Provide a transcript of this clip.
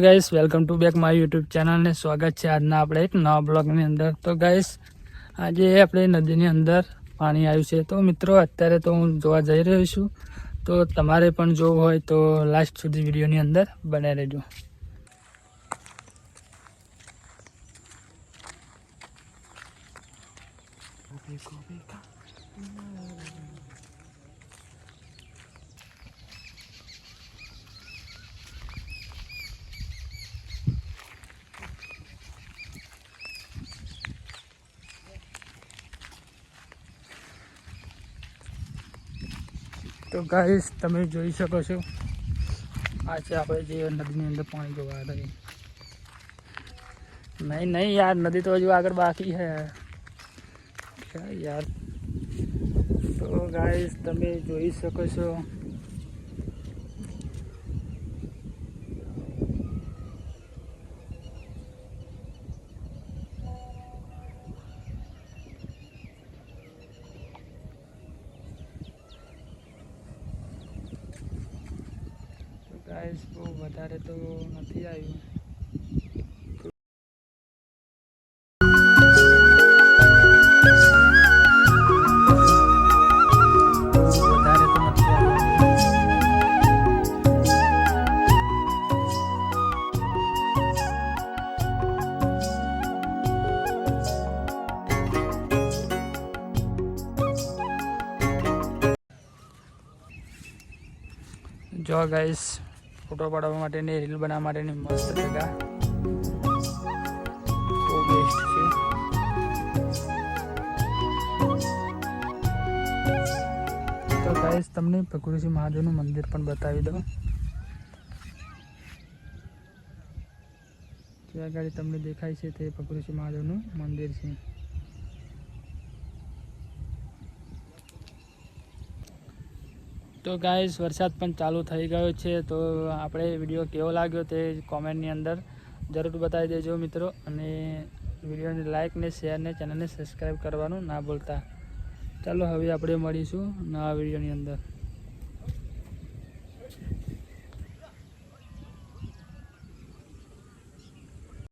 Guys welcome to back my YouTube channel ને સ્વાગત છે આજના આપણે એક નવા બ્લોગની અંદર। તો ગાઈસ આજે આપણે નદીની અંદર પાણી આવ્યું છે। તો મિત્રો અત્યારે તો હું જોવા જઈ રહ્યો છું, તો તમારે પણ જોવું હોય તો લાસ્ટ સુધી વિડીયોની અંદર બને રહેજો। તો ગાઈસ તમે જોઈ શકો છો, આ છે આપણે જે નદીની અંદર પાણી જોવા આવ્યા હતા। નહીં યાર, નદી તો હજુ આગળ બાકી છે યાર। તો ગાઈસ તમે જોઈ શકો છો, ગાઈસ બહુ વધારે તો નથી આવ્યું। જો ગાઈસ ફોટો પાડવા માટેની, રીલ બનાવવા માટેની મસ્ત જગ્યા, બહુ બેસ્ટ છે। તો ગાઈસ તમને ભગુરજી મહાદેવનું મંદિર પણ બતાવી દઉં। જે આગળ તમને દેખાય છે તે ભગુરજી મહાદેવનું મંદિર છે। તો ગાઈસ વરસાદ પણ ચાલુ થઈ ગયો છે, તો આપણે વિડીયો કેવો લાગ્યો તે કોમેન્ટની અંદર જરૂર બતાવી દેજો મિત્રો, અને વિડીયોને લાઇક ને શેર ને ચેનલને સબસ્ક્રાઈબ કરવાનું ના ભૂલતા। ચાલો હવે આપણે મળીશું નવા વિડીયોની અંદર।